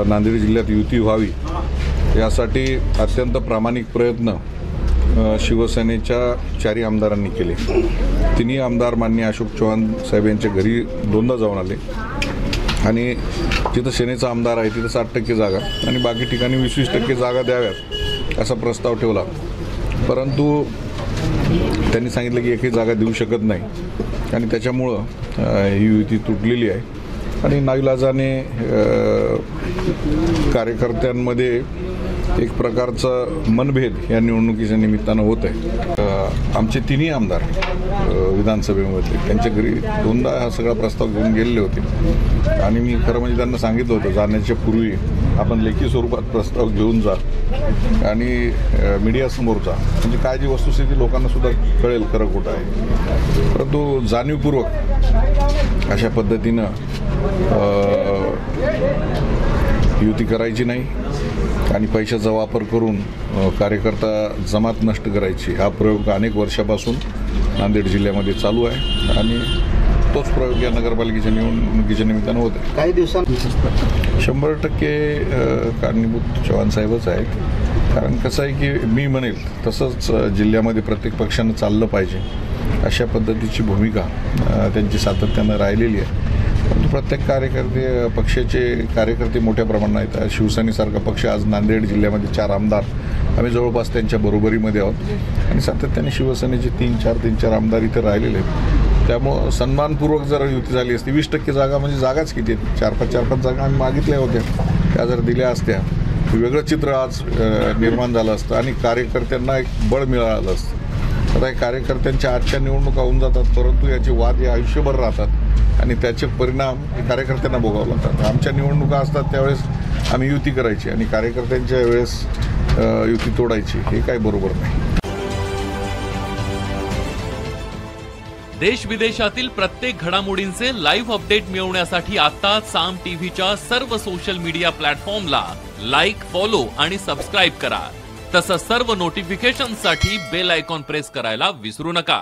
नांदेड जिल्ह्यात युती व्हावी यासाठी अत्यंत प्रामाणिक प्रयत्न शिवसेनेच्या 4 आमदारांनी केले। तिन्ही आमदार माननीय अशोक चव्हाण साहेब यांच्या घरी दोनदा जाऊन आले आणि जिथं सेनेचा आमदार आहे तिथं 60% जागा आणि बाकी ठिकाणी 20% जागा द्याव्यात असा प्रस्ताव ठेवला, परंतु त्यांनी सांगितलं की एकही जागा देऊ शकत नाही आणि त्याच्यामुळं ही युती तुटलेली आहे आणि नाईलाजाने कार्यकर्त्यांमध्ये एक प्रकारचा मनभेद या निवडणुकीच्या निमित्तानं होत आहे। आमचे तिन्ही आमदार विधानसभेमध्ये त्यांच्या घरी दोनदा हा सगळा प्रस्ताव घेऊन गेलेले होते आणि मी खरं म्हणजे त्यांना सांगितलं होतं जाण्याच्या पूर्वी आपण लेखी स्वरूपात प्रस्ताव घेऊन जा आणि मीडियासमोर जा, म्हणजे काय जी वस्तुस्थिती लोकांना सुद्धा कळेल खरं कुठं आहे। परंतु जाणीवपूर्वक अशा पद्धतीनं युती करायची नाही आणि पैशाचा वापर करून कार्यकर्ता जमात नष्ट करायची हा प्रयोग अनेक वर्षापासून नांदेड जिल्ह्यामध्ये चालू आहे आणि तोच प्रयोग या नगरपालिकेच्या निवडणुकीच्या निमित्तानं होत आहे। काही दिवसांत 100% कारणीभूत चव्हाण साहेबच आहेत, कारण कसं आहे की मी म्हणेल तसंच जिल्ह्यामध्ये प्रत्येक पक्षानं चाललं पाहिजे अशा पद्धतीची भूमिका त्यांची सातत्यानं राहिलेली आहे। परंतु प्रत्येक पक्षाचे कार्यकर्ते मोठ्या प्रमाणात आहेत। शिवसेनेसारखा पक्ष आज नांदेड जिल्ह्यामध्ये 4 आमदार आम्ही जवळपास त्यांच्या बरोबरीमध्ये आहोत आणि सातत्याने शिवसेनेचे 3-4 आमदार इथे राहिलेले आहेत। त्यामुळं सन्मानपूर्वक जर युती झाली असती 20% जागा म्हणजे जागाच किती आहेत, 4-5 जागा आम्ही मागितल्या होत्या, त्या जर दिल्या असत्या वेगळं चित्र आज निर्माण झालं असतं आणि कार्यकर्त्यांना एक बळ मिळालं असतं। आता हे कार्यकर्त्यांच्या आजच्या निवडणुका होऊन जातात, परंतु याचे वाद हे आयुष्यभर राहतात आणि त्याचे परिणाम कार्यकर्त्यांना भोगावे लागतात। आमच्या निवडणुका असतात त्यावेळेस आम्ही युती करायची आणि कार्यकर्त्यांच्या वेळेस युती तोडायची, हे काही बरोबर नाही। देश विदेशातील प्रत्येक घडामोडींचे लाईव्ह अपडेट मिळवण्यासाठी आता साम टीव्हीच्या सर्व सोशल मीडिया प्लॅटफॉर्मला लाईक, फॉलो आणि सबस्क्राईब करा। तसंच सर्व नोटिफिकेशनसाठी बेल आयकॉन प्रेस करायला विसरू नका।